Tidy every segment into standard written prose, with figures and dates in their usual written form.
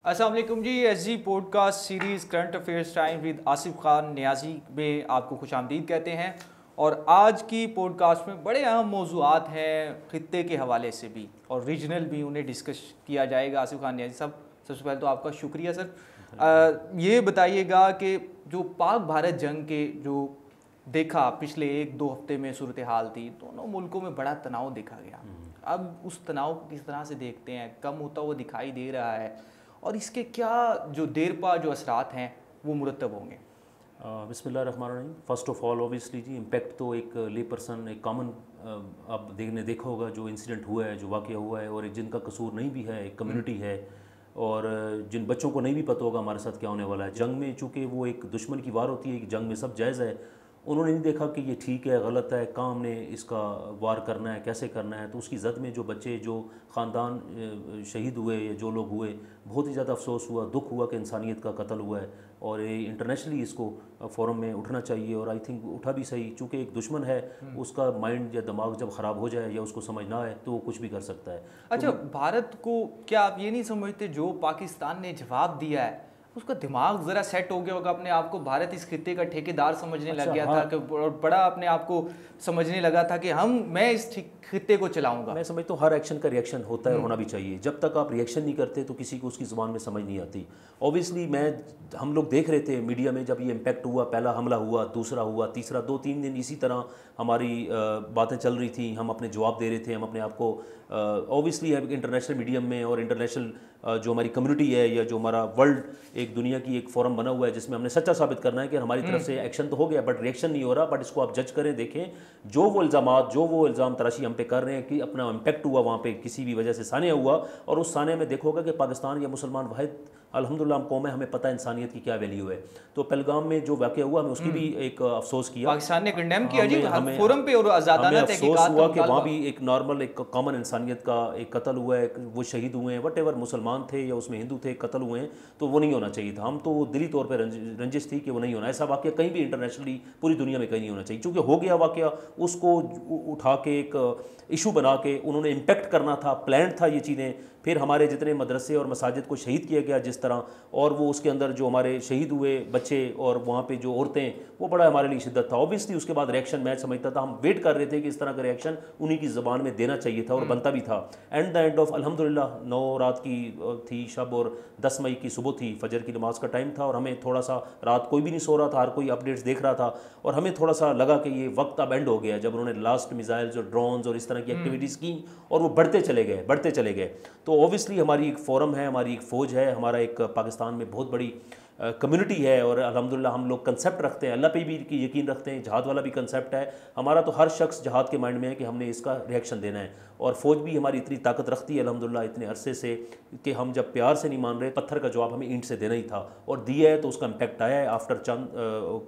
अस्सलाम वालेकुम जी। SG podcast series current affairs time with Asif Khan Niazi में आपको खुशामदीद कहते हैं। और आज की पॉडकास्ट में बड़े अहम मौज़ूआत हैं, ख़ित्ते के हवाले से भी और रीजनल भी उन्हें डिस्कस किया जाएगा। आसिफ खान नियाजी साहब, सबसे पहले तो आपका शुक्रिया सर। ये बताइएगा कि जो पाक भारत जंग के जो देखा पिछले 1-2 हफ्ते में सूरत हाल थी, दोनों मुल्कों में बड़ा तनाव देखा गया। अब उस तनाव को किस तरह से देखते हैं, कम होता हुआ दिखाई दे रहा है और इसके क्या जो देरपा जो असरात हैं वो मुरतब होंगे? बिस्मिल्लाहिर्रहमानिर्रहीम। फ़र्स्ट ऑफ ऑल ऑब्वियसली जी इम्पैक्ट तो एक ले पर्सन, एक कॉमन आप देखा होगा जो इंसिडेंट हुआ है, जो वाक़या हुआ है, और एक जिनका कसूर नहीं भी है, एक कम्युनिटी है, और जिन बच्चों को नहीं भी पता होगा हमारे साथ क्या होने वाला है। जंग में चूँकि वो एक दुश्मन की वार होती है कि जंग में सब जायज़ है, उन्होंने नहीं देखा कि ये ठीक है गलत है, कहाँ हमने इसका वार करना है, कैसे करना है। तो उसकी जद में जो बच्चे, जो ख़ानदान शहीद हुए या जो लोग हुए, बहुत ही ज़्यादा अफसोस हुआ, दुख हुआ कि इंसानियत का कत्ल हुआ है। और ये इंटरनेशनली इसको फ़ोरम में उठना चाहिए, और आई थिंक उठा भी सही, चूँकि एक दुश्मन है, उसका माइंड या दिमाग जब ख़राब हो जाए या उसको समझ ना आए तो वो कुछ भी कर सकता है। अच्छा, भारत को क्या आप ये नहीं समझते जो पाकिस्तान ने जवाब दिया है उसका दिमाग ज़रा सेट हो गया होगा अपने आप को? भारत इस खित्ते का ठेकेदार समझने लग गया था कि बड़ा अपने आप को समझने लगा था कि मैं इस खित्ते को चलाऊंगा। मैं समझता हूँ हर एक्शन का रिएक्शन होता है, होना भी चाहिए। जब तक आप रिएक्शन नहीं करते तो किसी को उसकी ज़ुबान में समझ नहीं आती। ऑब्वियसली हम लोग देख रहे थे मीडिया में, जब ये इम्पैक्ट हुआ, पहला हमला हुआ, दूसरा हुआ, तीसरा, 2-3 दिन इसी तरह हमारी बातें चल रही थी, हम अपने जवाब दे रहे थे, हम अपने आप को ऑब्वियसली इंटरनेशनल मीडियम में और इंटरनेशनल जो हमारी कम्युनिटी है या जो हमारा वर्ल्ड एक दुनिया की एक फोरम बना हुआ है जिसमें हमने सच्चा साबित करना है कि हमारी तरफ से एक्शन तो हो गया बट रिएक्शन नहीं हो रहा। बट इसको आप जज करें, देखें जो वो इल्ज़ाम तराशी हम पे कर रहे हैं कि अपना इम्पैक्ट हुआ वहाँ पे, किसी भी वजह से सानिया हुआ, और उस सानिया में देखोगा कि पाकिस्तान या मुसलमान वाहिद अल्हम्दुलिल्लाह हम कौम है, हमें पता है इंसानियत की क्या वैल्यू है। तो पहलगाम में जो वाक़या हुआ, हमें उसकी भी एक अफसोस किया, पाकिस्तान ने कंडेम किया जी फोरम पे, और आज़ादाना तहकीकात हुआ कि वहाँ भी एक नॉर्मल, एक कॉमन इंसानियत का एक कत्ल हुआ है, वो शहीद हुए हैं, वट एवर मुसलमान थे या उसमें हिंदू थे, कत्ल हुए हैं, तो वो नहीं होना चाहिए था। हम तो दिली तौर पर रंजिश थी कि वो नहीं होना। ऐसा वाक़या कहीं भी इंटरनेशनली पूरी दुनिया में कहीं नहीं होना चाहिए। चूँकि हो गया वाक़या, उसको उठा के एक इशू बना के उन्होंने इम्पेक्ट करना था, प्लान था ये चीज़ें। फिर हमारे जितने मदरसे और मसाजिद को शहीद किया गया जिस तरह, और वो उसके अंदर जो हमारे शहीद हुए बच्चे और वहाँ पे जो औरतें, वो बड़ा हमारे लिए शिद्दत था। ऑब्वियसली उसके बाद रिएक्शन मैं समझता था, हम वेट कर रहे थे कि इस तरह का रिएक्शन उन्हीं की ज़बान में देना चाहिए था, और बनता भी था। एंड द एंड ऑफ अल्हम्दुलिल्लाह 9 रात की थी शब, और 10 मई की सुबह थी, फजर की नमाज का टाइम था, और हमें थोड़ा सा, रात कोई भी नहीं सो रहा था, हर कोई अपडेट्स देख रहा था, और हमें थोड़ा सा लगा कि ये वक्त अब एंड हो गया, जब उन्होंने लास्ट मिसाइल्स और ड्रोन्स और इस तरह की एक्टिविटीज़ की, और वो बढ़ते चले गए। तो ऑब्वियसली हमारी एक फोरम है, हमारी एक फ़ौज है, हमारा एक पाकिस्तान में बहुत बड़ी कम्युनिटी है, और अल्हम्दुलिल्लाह हम लोग कंसेप्ट रखते हैं, अल्लाह पे भी की यकीन रखते हैं, जहाद वाला भी कंसेप्ट है हमारा। तो हर शख्स जहाद के माइंड में है कि हमने इसका रिएक्शन देना है, और फ़ौज भी हमारी इतनी ताकत रखती है अल्हम्दुलिल्लाह इतने अरसे से कि हम जब प्यार से नहीं मान रहे, पत्थर का जवाब हमें ईंट से देना ही था, और दिया है, तो उसका इम्पैक्ट आया है। आफ्टर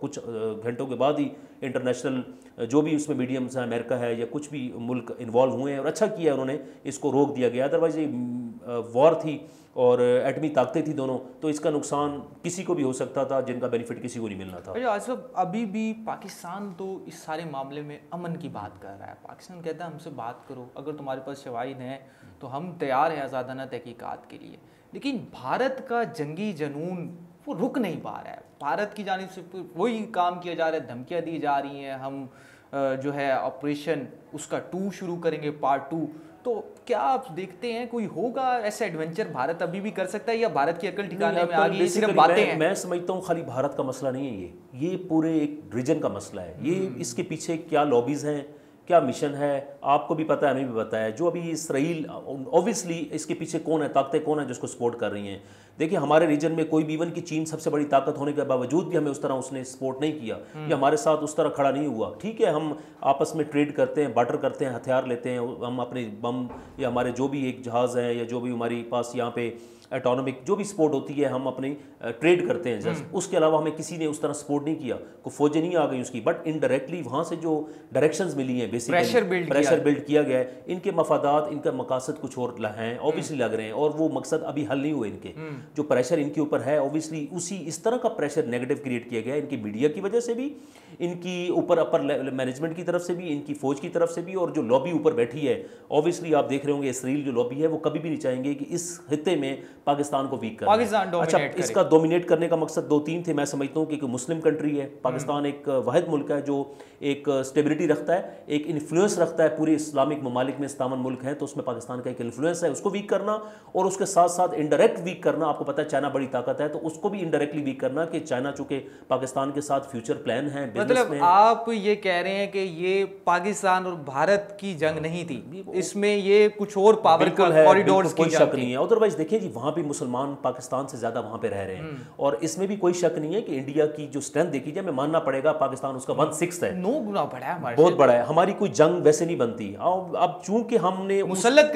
कुछ घंटों के बाद ही इंटरनेशनल जो भी उसमें मीडियम्स हैं, अमेरिका है या कुछ भी मुल्क इन्वॉल्व हुए हैं, और अच्छा किया उन्होंने, इसको रोक दिया गया। अदरवाइज़ ये वॉर थी और एटमी ताकतें थी दोनों, तो इसका नुकसान किसी को भी हो सकता था, जिनका बेनिफिट किसी को नहीं मिलना था। अच्छा आसिफ, अभी भी पाकिस्तान तो इस सारे मामले में अमन की बात कर रहा है। पाकिस्तान कहता है हमसे बात करो, अगर तुम्हारे पास शवाहिद हैं तो हम तैयार हैं आज़ादाना तहकीकात के लिए। लेकिन भारत का जंगी जनून वो रुक नहीं पा रहा है। भारत की जानिब से वही काम किया जा रहा है, धमकियाँ दी जा रही हैं, हम जो है ऑपरेशन उसका 2 शुरू करेंगे, पार्ट 2। तो क्या आप देखते हैं कोई होगा ऐसा एडवेंचर भारत अभी भी कर सकता है, या भारत की अकल ठिकाने में आ गई, ये सिर्फ बातें हैं? मैं समझता हूँ खाली भारत का मसला नहीं है ये पूरे एक रीजन का मसला है। ये इसके पीछे क्या लॉबीज़ हैं, क्या मिशन है, आपको भी पता है, हमें भी पता है। जो अभी इसराइल, ऑब्वियसली इसके पीछे कौन है, ताकतें कौन है जिसको सपोर्ट कर रही हैं। देखिए हमारे रीजन में कोई भी, इवन की चीन सबसे बड़ी ताकत होने के बावजूद भी हमें उस तरह उसने सपोर्ट नहीं किया, या हमारे साथ उस तरह खड़ा नहीं हुआ। ठीक है, हम आपस में ट्रेड करते हैं, बार्टर करते हैं, हथियार लेते हैं, हम अपने बम या हमारे जो भी एक जहाज़ है या जो भी हमारे पास यहाँ पे एटोनॉमिक जो भी सपोर्ट होती है, हम अपनी ट्रेड करते हैं जस्ट। उसके अलावा हमें किसी ने उस तरह सपोर्ट नहीं किया, कोई फौजें नहीं आ गई उसकी, बट इनडायरेक्टली वहाँ से जो डायरेक्शंस मिली हैं, बेसिकली प्रेशर बिल्ड किया गया है। इनके मफादात, इनका मकासद कुछ और हैं, ऑब्वियसली लग रहे हैं, और वो मकसद अभी हल नहीं हुए इनके। जो प्रेशर इनके ऊपर है, ऑब्वियसली उसी इस तरह का प्रेशर नेगेटिव क्रिएट किया गया है, इनकी मीडिया की वजह से भी, इनकी ऊपर अपर मैनेजमेंट की तरफ से भी, इनकी फौज की तरफ से भी, और जो लॉबी ऊपर बैठी है, ऑब्वियसली आप देख रहे होंगे इसराइल जो लॉबी है, वो कभी भी नहीं चाहेंगे कि इस खित्ते में पाकिस्तान को वीक करना पाकिस्तान अच्छा, डोमिनेट इसका डोमिनेट करने का मकसद दो तीन थे मैं समझता हूँ कि मुस्लिम कंट्री है पाकिस्तान, एक वाहिद मुल्क है जो एक स्टेबिलिटी रखता है, एक इन्फ्लुएंस रखता है पूरे इस्लामिक ममालिक में, इस्लामन मुल्क है तो उसमें पाकिस्तान का एक इन्फ्लुएंस है, उसको वीक करना और उसके साथ साथ इनडायरेक्ट वीक करना। आपको पता है चाइना बड़ी ताकत है तो उसको भी इनडायरेक्टली वीक करना कि चाइना चूंकि पाकिस्तान के साथ फ्यूचर प्लान है, मतलब आप ये कह रहे हैं कि ये पाकिस्तान और भारत की जंग नहीं थी, इसमें ये कुछ और पावर का कॉरिडोर्स की कोई शक नहीं है। अदरवाइज देखिए जी वहाँ भी मुसलमान पाकिस्तान से ज़्यादा वहाँ पे रह रहे हैं और इसमें भी कोई शक नहीं है कि इंडिया की जो स्ट्रेंथ देखी जाए, मैं मानना पड़ेगा पाकिस्तान उसका 1/6 है, 9 गुना बड़ा है हमारे, बहुत बड़ा है। हमारी कोई जंग वैसे नहीं बनती, अब चूंकि हमने मुसल्लत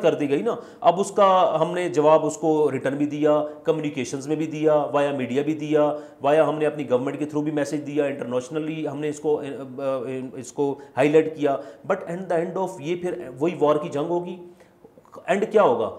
कर दी गई ना, अब उसका हमने जवाब उसको रिटर्न भी दिया, कम्युनिकेशंस में भी दिया, वाया मीडिया भी दिया, वाया हमने अपनी गवर्नमेंट के थ्रू भी मैसेज दिया, इंटरनेशनली हमने इसको हाईलाइट किया। But at the end of ये फिर वही वॉर की जंग होगी। एंड क्या होगा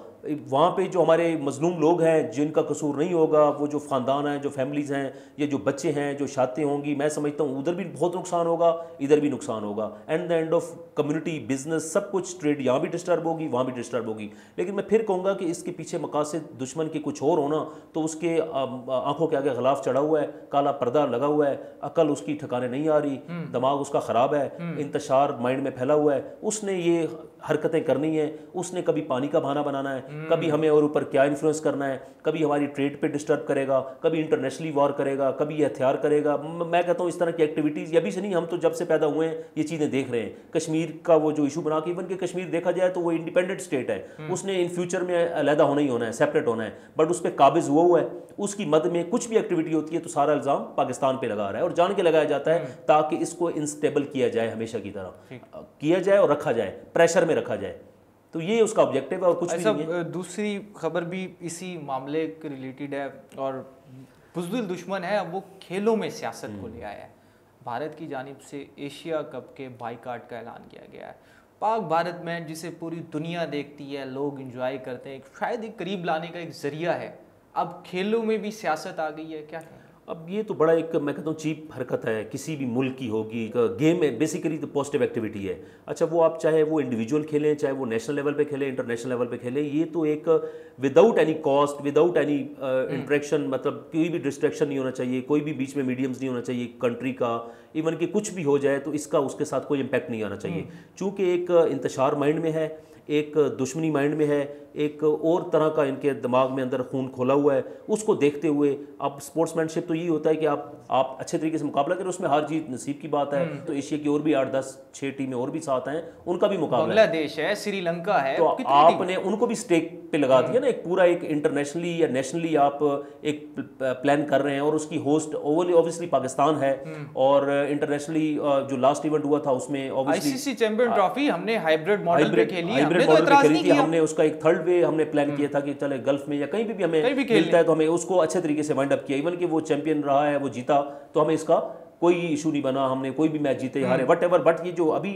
वहाँ पे जो हमारे मजलूम लोग हैं जिनका कसूर नहीं होगा, वो जो ख़ानदान हैं, जो फैमिलीज़ हैं, ये जो बच्चे हैं, जो शादियाँ होंगी, मैं समझता हूँ उधर भी बहुत नुकसान होगा, इधर भी नुकसान होगा। And the end of community, business, सब कुछ, ट्रेड यहाँ भी डिस्टर्ब होगी, वहाँ भी डिस्टर्ब होगी। लेकिन मैं फिर कहूँगा कि इसके पीछे मकासद दुश्मन के कुछ और होना तो उसके आंखों के आगे गिलाफ चढ़ा हुआ है, काला पर्दा लगा हुआ है, अकल उसकी ठिकाने नहीं आ रही, दिमाग उसका ख़राब है, इंतशार माइंड में फैला हुआ है, उसने ये हरकतें करनी है, उसने कभी पानी का बहाना बनाना है, कभी हमें और ऊपर क्या इन्फ्लुएंस करना है, कभी हमारी ट्रेड पे डिस्टर्ब करेगा, कभी इंटरनेशनली वॉर करेगा, कभी ये हथियार करेगा। मैं कहता हूँ इस तरह की एक्टिविटीज़ ये अभी से नहीं, हम तो जब से पैदा हुए हैं ये चीज़ें देख रहे हैं। कश्मीर का वो जो इशू बना के, इवन के कश्मीर देखा जाए तो वो इंडिपेंडेंट स्टेट है, उसने इन फ्यूचर में अलहदा होना ही होना है, सेपरेट होना है, बट उस पर काबिज हुआ है। उसकी मद में कुछ भी एक्टिविटी होती है तो सारा इल्ज़ाम पाकिस्तान पे लगा रहा है और जान के लगाया जाता है ताकि इसको इंस्टेबल किया जाए, हमेशा की तरह किया जाए और रखा जाए, प्रेशर में रखा जाए। तो ये उसका ऑब्जेक्टिव है और कुछ भी नहीं है। दूसरी खबर भी इसी मामले के रिलेटेड है और बुज़दिल दुश्मन है, अब वो खेलों में सियासत को ले आया है। भारत की जानिब से एशिया कप के बाइकाट का ऐलान किया गया है। पाक भारत मैच जिसे पूरी दुनिया देखती है, लोग एंजॉय करते हैं, शायद एक करीब लाने का एक जरिया है, अब खेलों में भी सियासत आ गई है, क्या कहेंगे? अब ये तो बड़ा एक मैं कहता हूँ चीप हरकत है, किसी भी मुल्क की होगी। गेम है बेसिकली तो पॉजिटिव एक्टिविटी है। अच्छा वो आप चाहे वो इंडिविजुअल खेलें, चाहे वो नेशनल लेवल पे खेलें, इंटरनेशनल लेवल पे खेलें, ये तो एक without any cost, without any interaction, मतलब कोई भी डिस्ट्रैक्शन नहीं होना चाहिए, कोई भी बीच में मीडियम्स नहीं होना चाहिए कंट्री का, इवन कि कुछ भी हो जाए तो इसका उसके साथ कोई इम्पैक्ट नहीं आना चाहिए। चूँकि एक इंतशार माइंड में है, एक दुश्मनी माइंड में है, एक और तरह का इनके दिमाग में अंदर खून खोला हुआ है, उसको देखते हुए अब स्पोर्ट्समैनशिप तो यही होता है कि आप अच्छे तरीके से मुकाबला करें, उसमें हार जीत नसीब की बात है। तो एशिया की और भी 8-10-6 टीमें और भी साथ हैं, उनका भी मुकाबला, बांग्लादेश है, श्रीलंका है, तो आपने उनको भी स्टेक पे लगा दिया ना, एक पूरा एक इंटरनेशनली या नेशनली आप एक प्लान कर रहे हैं और उसकी होस्ट ऑब्वियसली पाकिस्तान है और इंटरनेशनली जो लास्ट इवेंट हुआ था उसमें आईसीसी चैंपियन ट्रॉफी हमने हाइब्रिड मॉडल पे खेली है, हाइब्रिड मॉडल पे खेली थी हमने, उसका एक थर्ड वे हमने प्लान किया था कि चले गल्फ में या कहीं भी हमें मिलता है तो हमें उसको अच्छे तरीके से वाइंड अप किया। इवन कि वो चैंपियन रहा है, वो जीता, तो हमें इसका कोई इशू नहीं बना, हमने कोई भी मैच जीते हारे वट एवर। बट ये जो अभी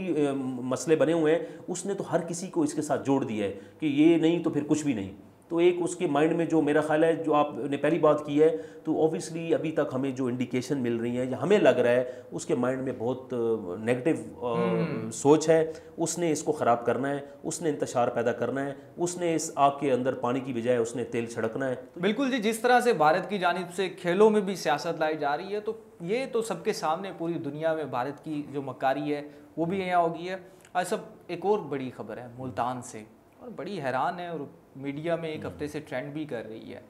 मसले बने हुए हैं उसने तो हर किसी को इसके साथ जोड़ दिया है कि ये नहीं तो फिर कुछ भी नहीं। तो एक उसके माइंड में जो मेरा ख्याल है, जो आपने पहली बात की है, तो ऑब्वियसली अभी तक हमें जो इंडिकेशन मिल रही है या हमें लग रहा है उसके माइंड में बहुत नेगेटिव सोच है। उसने इसको ख़राब करना है, उसने इंतशार पैदा करना है, उसने इस आग के अंदर पानी की बजाय उसने तेल छिड़कना है। बिल्कुल जी, जिस तरह से भारत की जानिब से खेलों में भी सियासत लाई जा रही है, तो ये तो सबके सामने पूरी दुनिया में भारत की जो मक्कारी है वो भी यहाँ होगी है। आज सब एक और बड़ी खबर है मुल्तान से, और बड़ी हैरान है और मीडिया में एक हफ्ते से ट्रेंड भी कर रही है।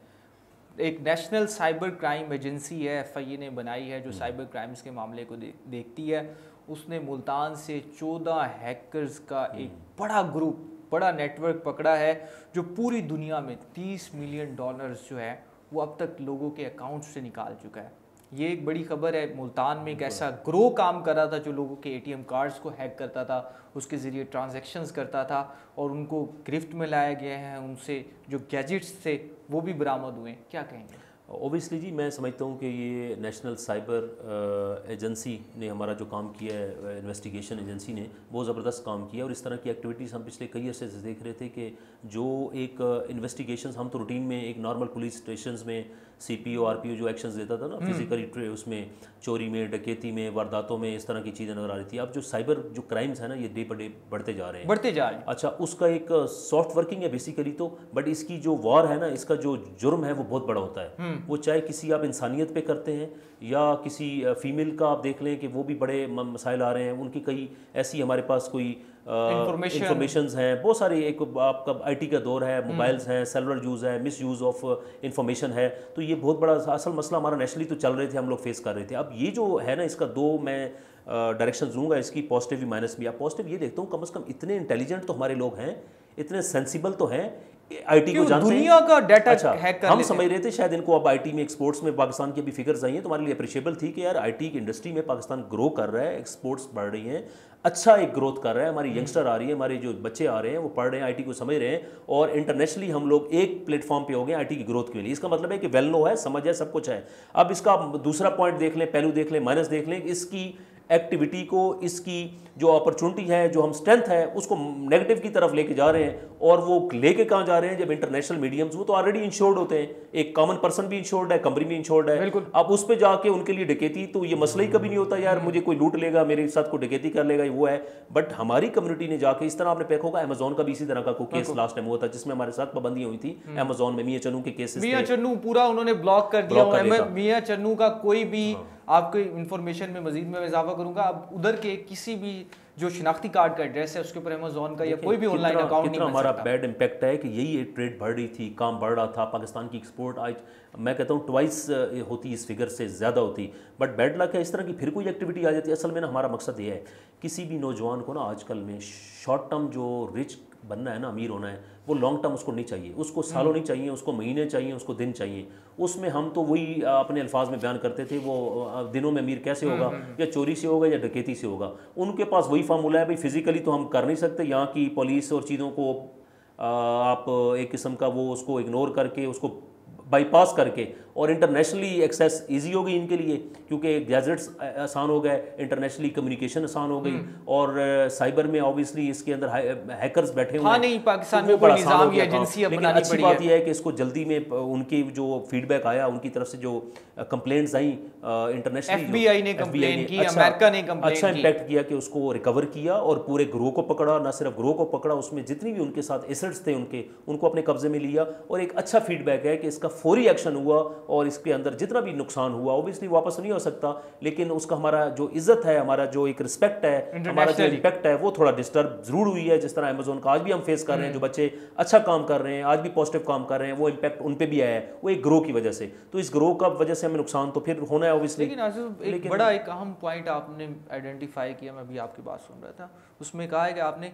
एक नेशनल साइबर क्राइम एजेंसी है, एफआईए ने बनाई है, जो साइबर क्राइम्स के मामले को देखती है। उसने मुल्तान से 14 हैकर्स का एक बड़ा ग्रुप, बड़ा नेटवर्क पकड़ा है, जो पूरी दुनिया में $30 मिलियन जो है वो अब तक लोगों के अकाउंट से निकाल चुका है। ये एक बड़ी खबर है। मुल्तान में एक ऐसा ग्रो काम कर रहा था जो लोगों के एटीएम कार्ड्स को हैक करता था, उसके ज़रिए ट्रांजैक्शंस करता था, और उनको गिरफ्त में लाया गया है। उनसे जो गैजेट्स थे वो भी बरामद हुए। क्या कहेंगे? ओबियसली जी, मैं समझता हूँ कि ये नेशनल साइबर एजेंसी ने हमारा जो काम किया है, इन्वेस्टिगेशन एजेंसी ने बहुत ज़बरदस्त काम किया। और इस तरह की एक्टिविटीज़ हम पिछले कई अरसे से देख रहे थे कि जो एक इन्वेस्टिगेशंस हम तो रूटीन में एक नॉर्मल पुलिस स्टेशंस में सीपीओ आरपीओ जो एक्शंस देता था ना, फिजिकली उसमें चोरी में, डकैती में, वारदातों में, इस तरह की चीज़ें नजर आ रही थी। अब जो साइबर जो क्राइम्स है ना, ये डे पर डे बढ़ते जा रहे हैं। अच्छा, उसका एक सॉफ्ट वर्किंग है बेसिकली तो, बट इसकी जो वॉर है ना, इसका जो जुर्म है वो बहुत बड़ा होता है। वो चाहे किसी आप इंसानियत पे करते हैं या किसी फीमेल का आप देख लें कि वो भी बड़े मसाइल आ रहे हैं उनकी। कई ऐसी हमारे पास कोई इंफॉर्मेशंस हैं बहुत सारी। एक आपका आईटी का दौर है, मोबाइल्स हैं, सेलुलर यूज़ है, मिस यूज़ ऑफ इंफॉर्मेशन है। तो ये बहुत बड़ा असल मसला हमारा नेशनली तो चल रहे थे, हम लोग फेस कर रहे थे। अब ये जो है ना, इसका दो मैं डायरेक्शन दूंगा, इसकी पॉजिटिव भी माइनस भी। आप पॉजिटिव ये देखता हूँ, कम से कम इतने इंटेलिजेंट तो हमारे लोग हैं, इतने सेंसिबल तो हैं, आईटी को जानते हैं, दुनिया का डाटा हैक कर हम समझ रहे थे शायद इनको अब आईटी में एक्सपोर्ट्स में पाकिस्तान की अभी फिगर्स आई हैं तो हमारे लिए अप्रिशिएबल थी कि यार आईटी की इंडस्ट्री में पाकिस्तान ग्रो कर रहा है, एक्सपोर्ट्स बढ़ रही हैं, अच्छा एक ग्रोथ कर रहा है, हमारी यंगस्टर आ रही है, हमारे जो बच्चे आ रहे हैं वो पढ़ रहे हैं, आईटी को समझ रहे हैं और इंटरनेशनली हम लोग एक प्लेटफॉर्म पे हो गए आईटी की ग्रोथ के लिए। इसका मतलब है कि वेल नो है, समझ है, सब कुछ है। अब इसका दूसरा पॉइंट देख लें, पहलू देख लें, माइनस देख लें, इसकी एक्टिविटी को, इसकी जो अपॉर्चुनिटी है, जो हम स्ट्रेंथ है, उसको नेगेटिव की तरफ लेके जा रहे हैं। और वो लेके कहाँ जा रहे हैं, जब इंटरनेशनल मीडियम्स वो तो ऑलरेडी इंश्योर्ड होते हैं, एक कॉमन पर्सन भी इंश्योर्ड है, कंपनी भी इंश्योर्ड है। अब उस पर जाके उनके लिए डकैती, तो ये मसला ही कभी नहीं होता यार मुझे कोई लूट लेगा, मेरे साथ कोई डकैती कर लेगा, वो है। बट हमारी कम्युनिटी ने जाके इस तरह, आपने देखा होगा अमेजोन का भी इसी तरह का कोई केस लास्ट टाइम हुआ था जिसमें हमारे साथ पाबंदी हुई थी अमेजोन में। मियां चन्नू के केसेस, मियां चन्नू पूरा उन्होंने ब्लॉक कर दिया। मियां चन्नू का कोई भी आपको इन्फॉर्मेशन में मजीद में इजाफा करूंगा, अब उधर के किसी भी जो शिनाख्ती कार्ड का एड्रेस है उसके ऊपर अमेज़न का या कोई भी ऑनलाइन अकाउंट नहीं बन सकता। हमारा बैड इम्पैक्ट है कि यही ट्रेड बढ़ रही थी, काम बढ़ रहा था, पाकिस्तान की एक्सपोर्ट आज मैं कहता हूँ ट्वाइस होती, इस फिगर से ज़्यादा होती। बट बैड लक है, इस तरह की फिर कोई एक्टिविटी आ जाती है। असल में ना हमारा मकसद ये है, किसी भी नौजवान को ना आजकल में शॉर्ट टर्म जो रिच बनना है ना, अमीर होना है, वो लॉन्ग टर्म उसको नहीं चाहिए, उसको सालों नहीं चाहिए, उसको महीने चाहिए, उसको दिन चाहिए। उसमें हम तो वही अपने अल्फाज में बयान करते थे, वो दिनों में अमीर कैसे होगा, या चोरी से होगा या डकैती से होगा। उनके पास वही फार्मूला है, भाई फिजिकली तो हम कर नहीं सकते, यहाँ की पुलिस और चीज़ों को आप एक किस्म का वो उसको इग्नोर करके, उसको बाईपास करके, और इंटरनेशनली एक्सेस इजी हो गई इनके लिए क्योंकि गैजेट्स आसान हो गए, इंटरनेशनली कम्युनिकेशन आसान हो गई, और साइबर में ऑब्वियसली इसके अंदर हैकर्स बैठे हुए हैं। नहीं, पाकिस्तान में कोई निज़ाम या एजेंसी लेकिन अच्छी बात यह है कि इसको जल्दी में उनकी जो फीडबैक आया, उनकी तरफ से जो कंप्लेंट्स आई इंटरनेशनली, FBI ने कंप्लेंट की, अमेरिका ने कंप्लेंट अच्छा इम्पैक्ट किया कि उसको रिकवर किया और पूरे ग्रोह को पकड़ा, ना सिर्फ ग्रोह को पकड़ा, उसमें जितनी भी उनके साथ एसेट्स थे उनको अपने कब्जे में लिया। और एक अच्छा फीडबैक है कि इसका फौरी एक्शन हुआ और इसके अंदर जितना भी नुकसान हुआ ऑब्वियसली वापस नहीं हो सकता, लेकिन उसका हमारा जो इज्जत है, हमारा जो एक रिस्पेक्ट है, हमारा जो इम्पैक्ट है, वो थोड़ा डिस्टर्ब जरूर हुई है। जिस तरह अमेज़न का आज भी हम फेस कर रहे हैं, जो बच्चे अच्छा काम कर रहे हैं, आज भी पॉजिटिव काम कर रहे हैं, वो इम्पैक्ट उन पे भी आया है, वो एक ग्रो की वजह से। तो इस ग्रो का वजह से हमें नुकसान तो फिर होना है ऑब्वियसली। लेकिन बड़ा एक अहम पॉइंट आपने आइडेंटिफाई किया, मैं भी आपकी बात सुन रहा था, उसमें कहा है कि आपने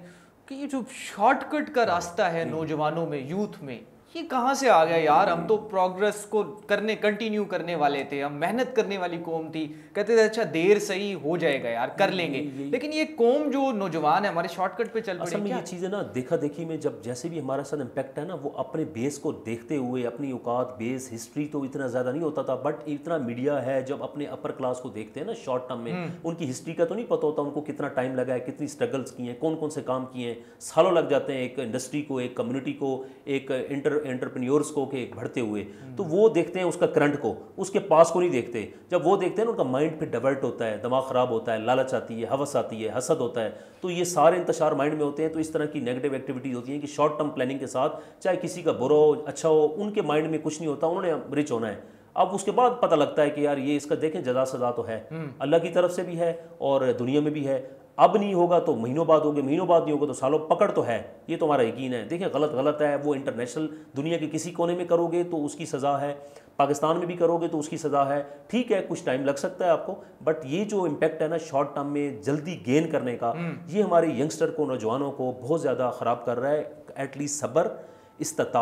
कि ये जो शॉर्टकट का रास्ता है नौजवानों में, यूथ में, ये कहाँ से आ गया यार? हम तो प्रोग्रेस को कंटिन्यू करने वाले थे, हम मेहनत करने वाली कौम थी, कहते थे अच्छा देर सही हो जाएगा यार, कर लेंगे। लेकिन ये कौम जो नौजवान है हमारे शॉर्टकट पे चल पड़ी। असल में ये चीज़ें ना देखा देखी में जब जैसे भी हमारा साथ इम्पैक्ट है ना, वो अपने बेस को देखते हुए, अपनी औकात बेस हिस्ट्री तो इतना ज़्यादा नहीं होता था, बट इतना मीडिया है जब अपने अपर क्लास को देखते हैं ना शॉर्ट टर्म में, उनकी हिस्ट्री का तो नहीं पता होता उनको कितना टाइम लगा है, कितनी स्ट्रगल्स की हैं, कौन कौन से काम किए हैं, सालों लग जाते हैं एक इंडस्ट्री को, एक कम्युनिटी को, एक एंटरप्रेन्योर्स को के बढ़ते हुए। तो वो देखते हैं उसका करंट को, उसके पास को नहीं देखते। जब वो देखते हैं ना, उनका माइंड फिर डाइवर्ट होता है, दिमाग खराब होता है, लालच आती है, हवस आती है, हसद होता है। तो ये सारे इंतशार माइंड में होते हैं। तो इस तरह की नेगेटिव एक्टिविटीज होती हैं कि शॉर्ट टर्म प्लानिंग के साथ, चाहे किसी का बुरा हो अच्छा हो, उनके माइंड में कुछ नहीं होता, उन्होंने रिच होना है। अब उसके बाद पता लगता है कि यार ये इसका देखें जज़ा सज़ा तो है, अल्लाह की तरफ से भी है और दुनिया में भी है। अब नहीं होगा तो महीनों बाद होगा, महीनों बाद नहीं होगा तो सालों, पकड़ तो है, ये तो हमारा यकीन है। देखें गलत गलत है, वो इंटरनेशनल दुनिया के किसी कोने में करोगे तो उसकी सज़ा है, पाकिस्तान में भी करोगे तो उसकी सज़ा है। ठीक है, कुछ टाइम लग सकता है आपको, बट ये जो इम्पैक्ट है ना शॉर्ट टर्म में जल्दी गेन करने का, ये हमारे यंगस्टर को, नौजवानों को बहुत ज़्यादा ख़राब कर रहा है। एटलीस्ट सब्र, इस्तात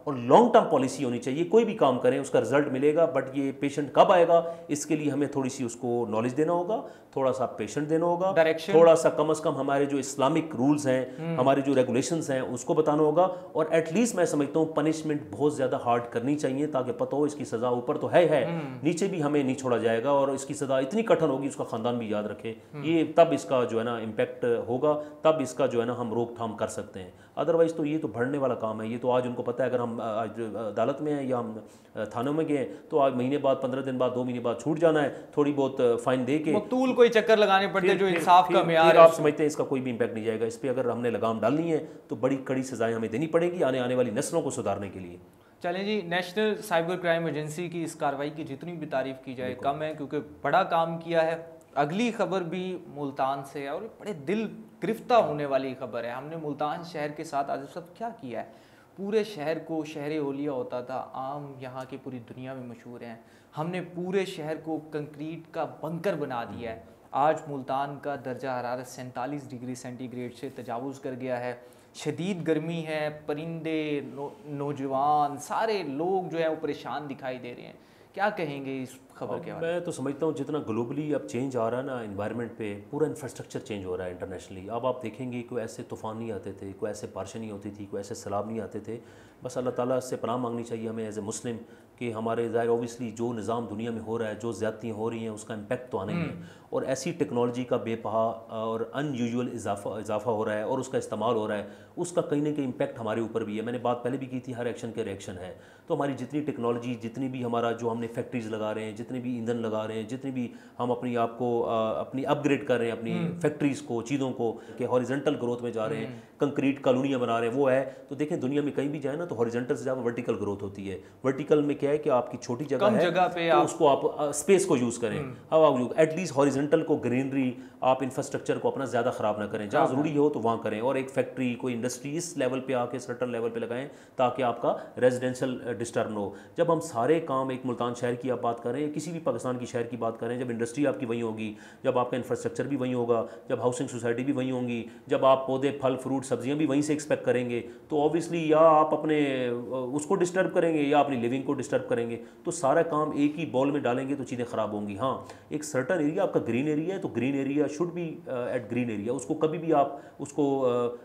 और लॉन्ग टर्म पॉलिसी होनी चाहिए। कोई भी काम करें उसका रिजल्ट मिलेगा, बट ये पेशेंट कब आएगा इसके लिए हमें थोड़ी सी उसको नॉलेज देना होगा, थोड़ा सा पेशेंट देना होगा, थोड़ा सा कम से कम हमारे जो इस्लामिक रूल्स हैं, हमारे जो रेगुलेशंस हैं उसको बताना होगा। और एटलीस्ट मैं समझता हूँ पनिशमेंट बहुत ज़्यादा हार्ड करनी चाहिए ताकि पता हो इसकी सज़ा ऊपर तो है नीचे भी हमें नहीं छोड़ा जाएगा, और इसकी सज़ा इतनी कठिन होगी उसका ख़ानदान भी याद रखे। ये तब इसका जो है ना इम्पैक्ट होगा, तब इसका जो है ना हम रोकथाम कर सकते हैं। अदरवाइज़ तो ये तो बढ़ने वाला काम है। ये तो आज उनको पता है, अगर हम आज अदालत में हैं या हम थानों में गए तो आज महीने बाद, 15 दिन बाद, 2 महीने बाद छूट जाना है, थोड़ी बहुत फ़ाइन दे के मकतूल कोई चक्कर लगाने पड़ते हैं जो इंसाफ का मेयार है। आप समझते हैं इसका कोई भी इम्पैक्ट नहीं जाएगा। इस पर अगर हमने लगाम डालनी है तो बड़ी कड़ी सजाएं हमें देनी पड़ेगी आने वाली नस्लों को सुधारने के लिए। चलें जी, नेशनल साइबर क्राइम एजेंसी की इस कार्रवाई की जितनी भी तारीफ़ की जाए कम है, क्योंकि बड़ा काम किया है। अगली खबर भी मुल्तान से है और बड़े दिल गिरफ्ता होने वाली खबर है। हमने मुल्तान शहर के साथ आज सब क्या किया है, पूरे शहर को शहर ओलिया होता था, आम यहाँ की पूरी दुनिया में मशहूर हैं। हमने पूरे शहर को कंक्रीट का बंकर बना दिया है। आज मुल्तान का दर्जा हरारत 47 डिग्री सेंटीग्रेड से तजावुज़ कर गया है। शदीद गर्मी है, परिंदे, नौजवान, सारे लोग जो है वो परेशान दिखाई दे रहे हैं। क्या कहेंगे इस खबर के बारे में? मैं तो समझता हूँ जितना ग्लोबली अब चेंज आ रहा है ना एनवायरनमेंट पे, पूरा इंफ्रास्ट्रक्चर चेंज हो रहा है इंटरनेशनली। अब आप देखेंगे कोई ऐसे तूफ़ान नहीं आते थे, कोई ऐसे बारिशें नहीं होती थी, कोई ऐसे सैलाब नहीं आते थे। बस अल्लाह ताला से पनाह मांगनी चाहिए हमें एज ए मुस्लिम कि हमारे ज़ाहिर ऑब्वियसली जो निज़ाम दुनिया में हो रहा है, जो ज़्यादतियाँ हो रही हैं, उसका इम्पैक्ट तो आना ही है। और ऐसी टेक्नोलॉजी का बेपहा और अनयूजुअल इजाफा हो रहा है और उसका इस्तेमाल हो रहा है, उसका कहीं ना कहीं इम्पैक्ट हमारे ऊपर भी है। मैंने बात पहले भी की थी, हर एक्शन के रिएक्शन है। तो हमारी जितनी टेक्नोलॉजी, जितनी भी हमारा जो हमने फैक्ट्रीज लगा रहे हैं, जितने भी ईंधन लगा रहे हैं, जितनी भी हम अपनी आप को अपनी अपग्रेड कर रहे हैं अपनी फैक्ट्रीज़ को, चीज़ों को, कि हॉरिजेंटल ग्रोथ में जा रहे हैं, कंक्रीट कॉलोनियाँ बना रहे हैं, वो है। तो देखें दुनिया में कहीं भी जाए ना तो हॉरिजेंटल से ज़्यादा वर्टिकल ग्रोथ होती है। वर्टिकल में क्या है कि आपकी छोटी जगह है, जगह पे तो उसको आप स्पेस को यूज़ करें, हवा एटलीस्ट हॉरिजेंटल को, ग्रीनरी, आप इंफ्रास्ट्रक्चर को अपना ज़्यादा ख़राब ना करें, जहाँ ज़रूरी हो तो वहाँ करें। और एक फैक्ट्री, कोई इंडस्ट्री इस लेवल पे आके सर्टन लेवल पे लगाएं ताकि आपका रेजिडेंशियल डिस्टर्ब ना हो। जब हम सारे काम एक मुल्तान शहर की आप बात करें, किसी भी पाकिस्तान की शहर की बात करें, जब इंडस्ट्री आपकी वहीं होगी, जब आपका इंफ्रास्ट्रक्चर भी वहीं होगा, जब हाउसिंग सोसाइटी भी वहीं होंगी, जब आप पौधे, फल, फ्रूट, सब्जियाँ भी वहीं से एक्सपेक्ट करेंगे, तो ऑब्वियसली या आप अपने उसको डिस्टर्ब करेंगे या अपनी लिविंग को डिस्टर्ब करेंगे। तो सारा काम एक ही बॉल में डालेंगे तो चीज़ें ख़राब होंगी। हाँ, एक सर्टन एरिया आपका ग्रीन एरिया है तो green area should be at green area. उसको कभी भी आप उसको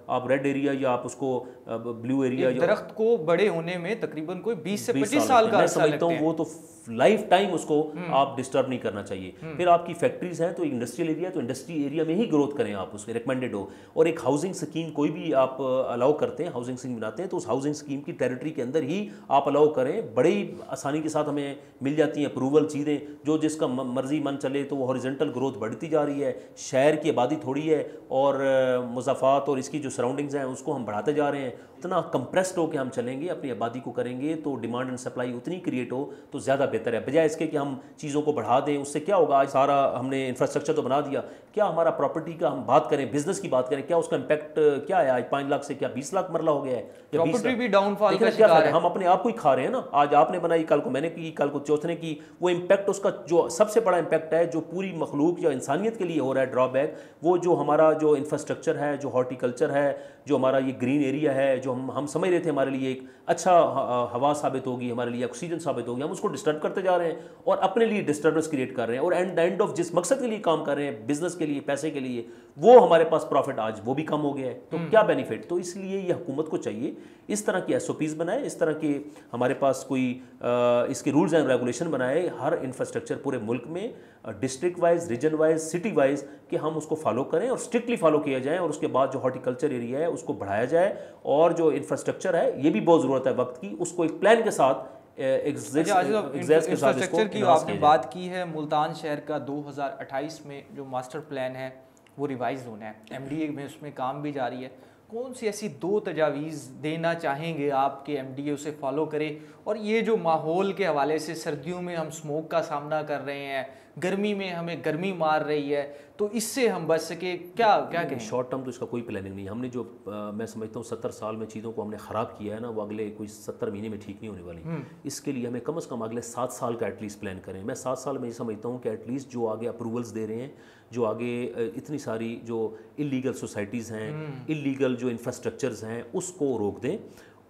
आप रेड एरिया या आप उसको ब्लू एरिया, दरख्त को बड़े होने में तकरीबन कोई 20 से 25 साल का मैं समझता हूँ वो तो लाइफ टाइम उसको आप डिस्टर्ब नहीं करना चाहिए। फिर आपकी फैक्ट्रीज हैं तो इंडस्ट्रियल एरिया, तो इंडस्ट्री एरिया में ही ग्रोथ करें आप, उसमें रिकमेंडेड हो। और एक हाउसिंग स्कीम कोई भी आप अलाउ करते हैं, हाउसिंग स्कीम बनाते हैं, तो उस हाउसिंग स्कीम की टेरिटरी के अंदर ही आप अलाउ करें। बड़ी आसानी के साथ हमें मिल जाती हैं अप्रूवल चीज़ें, जो जिसका मर्जी मन चले। तो वो हॉरिजेंटल ग्रोथ बढ़ती जा रही है, शहर की आबादी थोड़ी है और मुज़ाफ़ात और इसकी जो सराउंडिंग्स हैं उसको हम बढ़ाते जा रहे हैं। इतना कंप्रेस्ड हो कि हम चलेंगे, अपनी आबादी को करेंगे तो डिमांड एंड सप्लाई उतनी क्रिएट हो तो ज़्यादा बेहतर है, बजाय इसके कि हम चीज़ों को बढ़ा दें। उससे क्या होगा, आज सारा हमने इंफ्रास्ट्रक्चर तो बना दिया, क्या हमारा प्रॉपर्टी का हम बात करें, बिजनेस की बात करें, क्या उसका इम्पैक्ट क्या है? आज 5 लाख से क्या 20 लाख मरला हो गया है, प्रॉपर्टी भी डाउनफॉल का क्या शिकार है। हम अपने आप को ही खा रहे हैं ना। आज आपने बनाई, कल को मैंने की, कल को चौथे ने की। वो इम्पैक्ट उसका जो सबसे बड़ा इम्पैक्ट है, जो पूरी मखलूक या इंसानियत के लिए हो रहा है ड्रॉबैक, वो जो हमारा जो इंफ्रास्ट्रक्चर है, जो हॉर्टिकल्चर है, जो हमारा ये ग्रीन एरिया है, जो हम समझ रहे थे हमारे लिए एक अच्छा हवा साबित होगी, हमारे लिए ऑक्सीजन साबित होगी, हम उसको डिस्टर्ब करते जा रहे हैं और अपने लिए डिस्टर्बेंस क्रिएट कर रहे हैं। और एंड ऑफ जिस मकसद के लिए काम कर रहे हैं, बिजनेस के लिए, पैसे के लिए, वो हमारे पास प्रॉफिट आज वो भी कम हो गया है, तो क्या बेनिफिट? तो इसलिए ये हुकूमत को चाहिए इस तरह की SOPs बनाए, इस तरह के हमारे पास कोई इसके रूल्स एंड रेगुलेशन बनाए हर इंफ्रास्ट्रक्चर पूरे मुल्क में, district wise, region wise, city wise, कि हम उसको फॉलो करें और स्ट्रिक्टली फॉलो किया जाए। और उसके बाद जो हॉर्टिकल्चर एरिया है उसको बढ़ाया जाए, और जो इंफ्रास्ट्रक्चर है ये भी बहुत ज़रूरत है वक्त की, उसको एक प्लान के साथ इंफ्रास्ट्रक्चर की आपने बात की है। मुल्तान शहर का 2028 में जो मास्टर प्लान है वो रिवाइज होना है, MDA में उसमें काम भी जारी है। कौन सी ऐसी 2 तजावीज़ देना चाहेंगे आप कि MDA उसे फॉलो करे? और ये जो माहौल के हवाले से, सर्दियों में हम स्मोक का सामना कर रहे हैं, गर्मी में हमें गर्मी मार रही है, तो इससे हम बच सके, क्या कहें? शॉर्ट टर्म तो इसका कोई प्लानिंग नहीं। हमने जो मैं समझता हूँ 70 साल में चीज़ों को हमने ख़राब किया है ना, वो अगले कोई 70 महीने में ठीक नहीं होने वाली। इसके लिए हमें कम से कम अगले 7 साल का एटलीस्ट प्लान करें। मैं 7 साल में ये समझता हूँ कि एटलीस्ट जो आगे अप्रूवल्स दे रहे हैं, जो आगे इतनी सारी जो इलीगल सोसाइटीज़ हैं, इलीगल जो इंफ्रास्ट्रक्चर्स हैं, उसको रोक दें।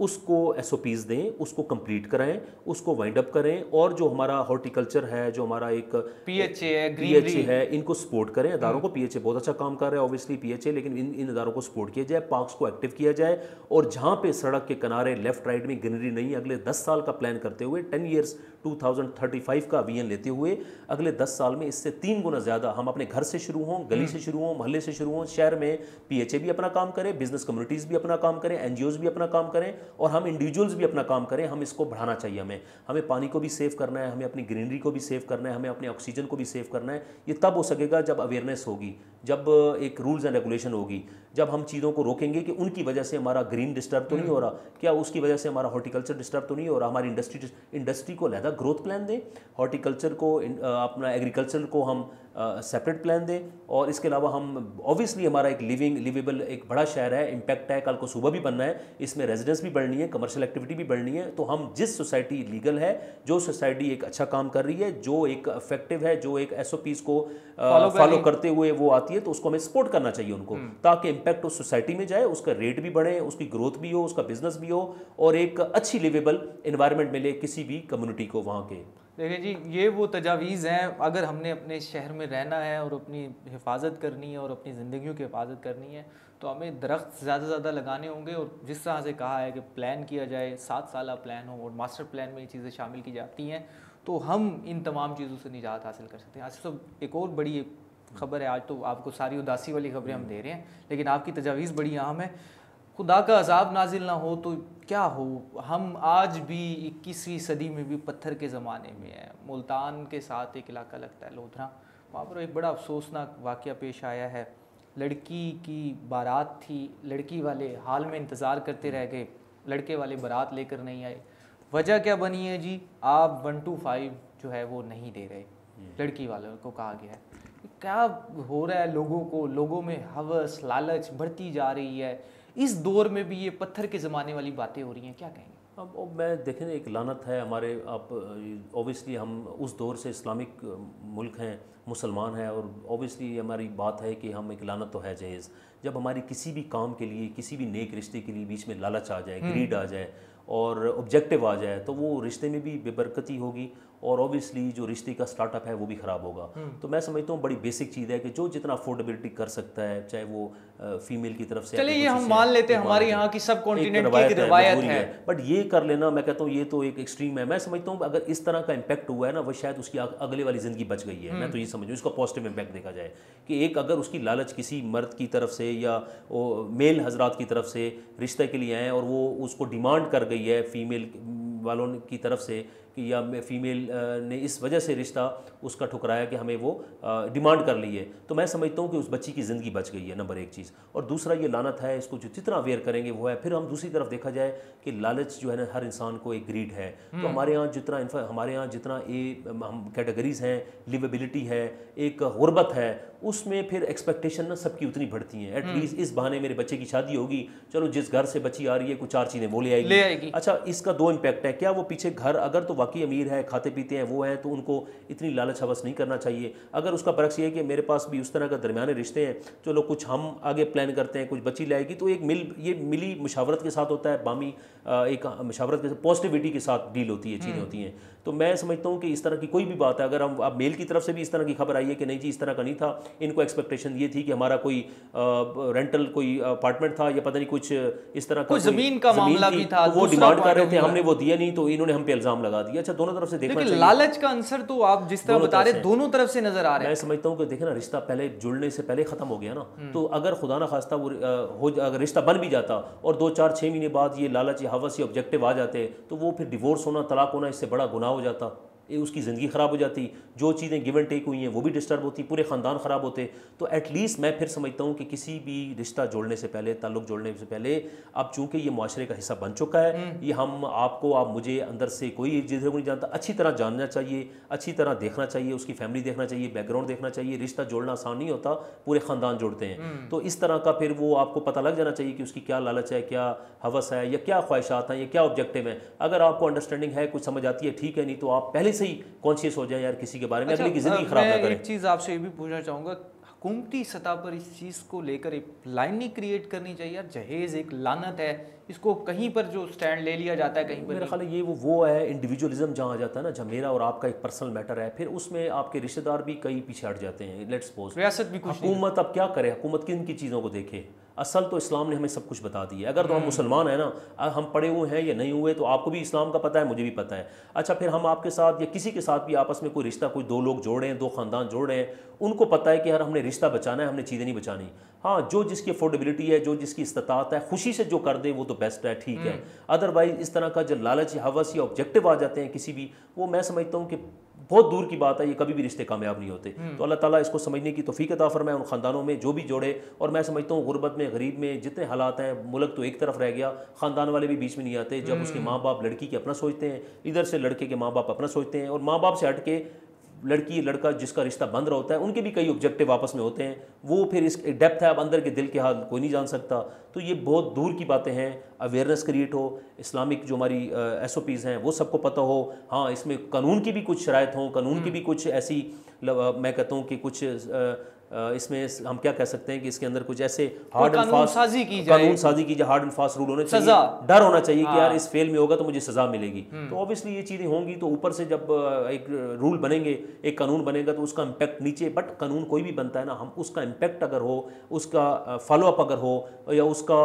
उसको SOPs दें, उसको कंप्लीट कराएं, उसको वाइंड अप करें, और जो हमारा हॉर्टिकल्चर है, जो हमारा एक PHA है, इनको सपोर्ट करें अदारों को। PHA बहुत अच्छा काम कर रहा है ऑब्वियसली PHA, लेकिन इन अदारों को सपोर्ट किया जाए, पार्क्स को एक्टिव किया जाए, और जहां पे सड़क के किनारे लेफ्ट राइट में ग्रीनरी नहीं, अगले 10 साल का प्लान करते हुए 10 ईयर्स 2035 का विजन लेते हुए अगले 10 साल में इससे 3 गुना ज़्यादा हम अपने घर से शुरू हों, गली से शुरू हों, मोहल्ले से शुरू हों, शहर में PHA भी अपना काम करें, बिजनेस कम्युनिटीज़ भी अपना काम करें, NGOs भी अपना काम करें, और हम इंडिविजुअल्स भी अपना काम करें। हम इसको बढ़ाना चाहिए। हमें पानी को भी सेव करना है, हमें अपनी ग्रीनरी को भी सेव करना है, हमें अपने ऑक्सीजन को भी सेव करना है। ये तब हो सकेगा जब अवेयरनेस होगी, जब एक रूल्स एंड रेगुलेशन होगी, जब हम चीज़ों को रोकेंगे कि उनकी वजह से हमारा ग्रीन डिस्टर्ब तो नहीं हो रहा, क्या उसकी वजह से हमारा हॉर्टिकल्चर डिस्टर्ब तो नहीं हो रहा। हमारी इंडस्ट्री को अलहदा ग्रोथ प्लान दें, हॉर्टिकल्चर को अपना एग्रीकल्चर को हम सेपरेट प्लान दें, और इसके अलावा हम ऑब्वियसली हमारा एक लिवेबल एक बड़ा शहर है, इम्पैक्ट है, कल को सुबह भी बनना है, इसमें रेजिडेंस भी बढ़नी है, कमर्शियल एक्टिविटी भी बढ़नी है। तो हम जिस सोसाइटी लीगल है, जो सोसाइटी एक अच्छा काम कर रही है, जो एक इफेक्टिव है, जो एक SOPs को फॉलो करते हुए वो आती है, तो उसको हमें सपोर्ट करना चाहिए उनको, ताकि इम्पैक्ट उस सोसाइटी में जाए, उसका रेट भी बढ़े, उसकी ग्रोथ भी हो, उसका बिजनेस भी हो, और एक अच्छी लिवेबल इन्वायरमेंट मिले किसी भी कम्युनिटी को वहाँ के। देखिए जी, ये वो तजावीज़ हैं। अगर हमने अपने शहर में रहना है और अपनी हिफाजत करनी है और अपनी ज़िंदगियों की हिफाजत करनी है, तो हमें दरख्त ज़्यादा से ज़्यादा लगाने होंगे। और जिस तरह से कहा है कि प्लान किया जाए, 7 साल प्लान हो, और मास्टर प्लान में ये चीज़ें शामिल की जाती हैं, तो हम इन तमाम चीज़ों से निजात हासिल कर सकते हैं। आज सब एक और बड़ी खबर है, आज तो आपको सारी उदासी वाली खबरें हम दे रहे हैं, लेकिन आपकी तजावीज़ बड़ी अहम है। खुदा का अजाब नाजिल ना हो तो क्या हो। हम आज भी 21वीं सदी में भी पत्थर के ज़माने में हैं। मुल्तान के साथ एक इलाका लगता है लोधरा, वहाँ पर एक बड़ा अफसोसनाक वाक़या पेश आया है। लड़की की बारात थी, लड़की वाले हाल में इंतज़ार करते रह गए, लड़के वाले बारात लेकर नहीं आए। वजह क्या बनी है जी? आप 125 जो है वो नहीं दे रहे, लड़की वालों को कहा गया है। क्या हो रहा है लोगों को? लोगों में हवस लालच बढ़ती जा रही है। इस दौर में भी ये पत्थर के ज़माने वाली बातें हो रही हैं, क्या कहेंगे? अब मैं देखें, एक लानत है हमारे, आप ऑब्वियसली हम उस दौर से इस्लामिक मुल्क हैं, मुसलमान हैं, और ऑब्वियसली हमारी बात है कि हम एक लानत तो है जहेज़, जब हमारी किसी भी काम के लिए, किसी भी नेक रिश्ते के लिए बीच में लालच आ जाए, ग्रीड आ जाए और ऑब्जेक्टिव आ जाए, तो वो रिश्ते में भी बेबरकती होगी, और ऑब्वियसली जो रिश्ते का स्टार्टअप है वो भी ख़राब होगा। तो मैं समझता हूँ बड़ी बेसिक चीज़ है कि जो जितना अफोर्डेबिलिटी कर सकता है, चाहे वो फीमेल की तरफ से, चलिए ये हम मान लेते हैं, हमारे यहाँ की सब कॉन्टिनेंट की एक रवायत है, बट ये कर लेना, मैं कहता हूँ ये तो एक एक्सट्रीम है। मैं समझता हूँ अगर इस तरह का इम्पैक्ट हुआ है ना, वो शायद उसकी अगले वाली ज़िंदगी बच गई है। मैं तो ये समझूँ इसका पॉजिटिव इम्पैक्ट देखा जाए कि एक अगर उसकी लालच किसी मर्द की तरफ से या मेल हजरात की तरफ से रिश्ते के लिए आए, और वो उसको डिमांड कर गई है फीमेल वालों की तरफ से कि या फीमेल ने इस वजह से रिश्ता उसका ठुकराया कि हमें वो डिमांड कर ली है, तो मैं समझता हूँ कि उस बच्ची की ज़िंदगी बच गई है, नंबर 1 चीज़। और दूसरा ये लानत है, इसको जो जितना अवेयर करेंगे वो है। फिर हम दूसरी तरफ देखा जाए कि लालच जो है ना, हर इंसान को एक ग्रीड है। तो हमारे यहाँ जितना हम कैटेगरीज़ हैं, लिवेबिलिटी है, एक गुर्बत है, उसमें फिर एक्सपेक्टेशन ना सबकी उतनी बढ़ती हैं। एटलीस्ट इस बहाने मेरे बच्चे की शादी होगी, चलो जिस घर से बच्ची आ रही है कुछ 4 चीज़ें वो ले आएगी। अच्छा, इसका 2 इम्पैक्ट है। क्या वो पीछे घर अगर तो वाकई अमीर है, खाते पीते हैं, वो हैं, तो उनको इतनी लालच हवस नहीं करना चाहिए। अगर उसका बरक्स ये है कि मेरे पास भी उस तरह का दरमियाने रिश्ते हैं, चलो कुछ हम आगे प्लान करते हैं, कुछ बच्ची लाएगी, तो एक मिली मुशावरत के साथ होता है, बामी एक मुशावरत के साथ, पॉजिटिविटी के साथ डील होती है, चीज़ें होती हैं। तो मैं समझता हूँ कि इस तरह की कोई भी बात है, अगर हम अब मेल की तरफ से भी इस तरह की खबर आई है कि नहीं जी इस तरह का नहीं था, इनको एक्सपेक्टेशन ये थी कि हमारा कोई रेंटल कोई अपार्टमेंट था या पता नहीं कुछ इस तरह का ज़मीन का मामला भी था, तो वो डिमांड कर रहे थे, हमने वो दिया नहीं, तो इन्होंने हम पे इल्ज़ाम लगा दिया। अच्छा, दोनों तरफ से देखना चाहिए। लालच का आंसर तो आप जिस तरह बता रहे दोनों तरफ से नजर आ रहा है। मैं समझता हूँ कि देखे ना, रिश्ता पहले जुड़ने से पहले ख़त्म हो गया ना, तो अगर खुदा ना खास्ता वो अगर रिश्ता बन भी जाता और 2, 4, 6 महीने बाद ये लालच या हवस या ऑब्जेक्टिव आ जाते, तो वो फिर डिवोर्स होना, तलाक होना इससे बड़ा गुनाह हो जाता, उसकी ज़िंदगी ख़राब हो जाती, जो चीज़ें गिव एंड टेक हुई हैं वो भी डिस्टर्ब होती, पूरे ख़ानदान ख़राब होते। तो एटलीस्ट मैं फिर समझता हूँ कि किसी भी रिश्ता जोड़ने से पहले, ताल्लुक़ जोड़ने से पहले, अब चूँकि ये माशरे का हिस्सा बन चुका है, ये हम आपको, आप मुझे अंदर से कोई एक चीज़ को नहीं जानता, अच्छी तरह जानना चाहिए, अच्छी तरह देखना चाहिए, उसकी फैमिली देखना चाहिए, बैकग्राउंड देखना चाहिए। रिश्ता जोड़ना आसान नहीं होता, पूरे ख़ानदान जोड़ते हैं। तो इस तरह का फिर वो आपको पता लग जाना चाहिए कि उसकी क्या लालच है, क्या हवस है, या क्या ख्वाहिशात हैं, या क्या ऑब्जेक्टिव है। अगर आपको अंडरस्टैंडिंग है, कुछ समझ आती है, ठीक है, नहीं तो आप पहले से ही कॉन्शियस हो जाए यार किसी के बारे में, अगले की जिंदगी खराब ना करें। एक चीज़ आपसे ये भी पूछना चाहूँगा, हुकूमती सतह पर इस चीज़ को लेकर एक लाइन नहीं क्रिएट करनी चाहिए यार, जहेज़ एक लानत है, इसको कहीं पर जो स्टैंड ले लिया जाता है कहीं पर मेरा ख्याल है ये वो है इंडिविजुअलिज्म जहाँ आ जाता है ना, जहाँ मेरा और आपका एक पर्सनल मैटर है, फिर उसमें आपके रिश्तेदार भी कई पीछे हट जाते हैं। लेट्स सपोज रियासत भी कुछ नहीं हुकूमत अब क्या करे, हुकूमत किन की चीज़ों को देखे। असल तो इस्लाम ने हमें सब कुछ बता दिया है। अगर तो हम मुसलमान हैं ना, हम पढ़े हुए हैं या नहीं हुए, तो आपको भी इस्लाम का पता है, मुझे भी पता है। अच्छा, फिर हम आपके साथ या किसी के साथ भी आपस में कोई रिश्ता, कोई दो लोग जोड़े हैं, दो ख़ानदान जोड़े हैं, उनको पता है कि यार हमने रिश्ता बचाना है, हमने चीज़ें नहीं बचानी। हाँ, जो जिसकी अफोर्डेबिलिटी है, जो जिसकी इस्तात है, खुशी से जो कर दे वो तो बेस्ट है, ठीक है। अदरवाइज इस तरह का जो लालच या हवस या ऑब्जेक्टिव आ जाते हैं किसी भी, वो मैं समझता हूँ कि बहुत दूर की बात है, ये कभी भी रिश्ते कामयाब नहीं होते। तो अल्लाह ताला इसको समझने की तौफीक अता फरमाए उन ख़ानदानों में जो भी जोड़े। और मैं समझता हूँ गुर्बत में, गरीब में जितने हालात हैं, मुल्क तो एक तरफ रह गया, ख़ानदान वाले भी बीच में नहीं आते। जब उसके माँ बाप लड़की के अपना सोचते हैं, इधर से लड़के के माँ बाप अपना सोचते हैं, और माँ बाप से हट के लड़की लड़का जिसका रिश्ता बंद रहा होता है, उनके भी कई ऑब्जेक्टिव आपस में होते हैं। वो फिर इस डेप्थ है, अब अंदर के दिल के हाल कोई नहीं जान सकता। तो ये बहुत दूर की बातें हैं। अवेयरनेस क्रिएट हो, इस्लामिक जो हमारी SOPs हैं वो सबको पता हो। हाँ, इसमें कानून की भी कुछ शराइत हों, कानून की भी कुछ ऐसी मैं कहता हूँ कि कुछ इसमें हम क्या कह सकते हैं कि इसके अंदर कुछ ऐसे हार्ड एंड फास्ट साजी की कानून साजी की, हार्ड एंड फास्ट रूल होने चाहिए, डर होना चाहिए कि यार इस फेल में होगा तो मुझे सजा मिलेगी। तो ऑब्वियसली ये चीज़ें होंगी, तो ऊपर से जब एक रूल बनेंगे, एक कानून बनेगा, तो उसका इम्पैक्ट नीचे, बट कानून कोई भी बनता है ना, हम उसका इम्पैक्ट अगर हो, उसका फॉलोअप अगर हो, या उसका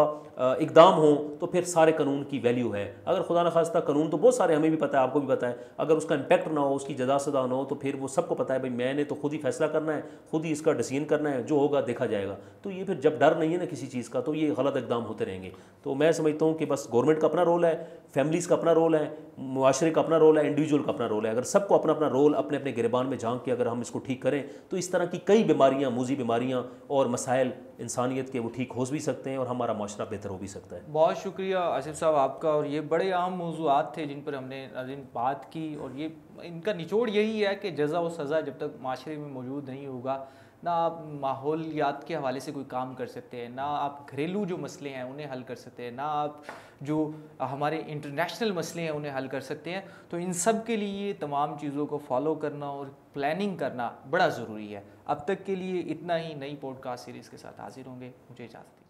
इकदाम हो, तो फिर सारे कानून की वैल्यू है। अगर खुदा न खास्ता कानून तो बहुत सारे हमें भी पता है, आपको भी पता है, अगर उसका इम्पैक्ट ना हो, उसकी जज़ा सज़ा ना हो, तो फिर वो सबको पता है भाई मैंने तो खुद ही फैसला करना है, खुद ही इसका डिसीजन करना है, जो होगा देखा जाएगा। तो ये फिर जब डर नहीं है ना किसी चीज़ का, तो ये गलत इकदाम होते रहेंगे। तो मैं समझता हूँ कि बस गवर्नमेंट का अपना रोल है, फैमिलीज़ का अपना रोल है, मुआशरे का अपना रोल है, इंडिविजुअल का अपना रोल है। अगर सबको अपना अपना रोल अपने अपने गिरबान में झांक के अगर हम इसको ठीक करें, तो इस तरह की कई बीमारियाँ, मूजी बीमारियाँ और मसाइल इंसानियत के वो ठीक हो भी सकते हैं, और हमारा माशरा बेहतर हो भी सकता है। बहुत शुक्रिया आसिफ साहब आपका। और ये बड़े अहम मौज़ूआत थे जिन पर हमने बात की, और ये इनका निचोड़ यही है कि जज़ा और सज़ा जब तक माशरे में मौजूद नहीं होगा, ना आप माहौलियात के हवाले से कोई काम कर सकते हैं, ना आप घरेलू जो मसले हैं उन्हें हल कर सकते हैं, ना आप जो हमारे इंटरनेशनल मसले हैं उन्हें हल कर सकते हैं। तो इन सब के लिए तमाम चीज़ों को फॉलो करना और प्लानिंग करना बड़ा ज़रूरी है। अब तक के लिए इतना ही। नई पॉडकास्ट सीरीज़ के साथ हाजिर होंगे। मुझे इजाज़त दीजिए।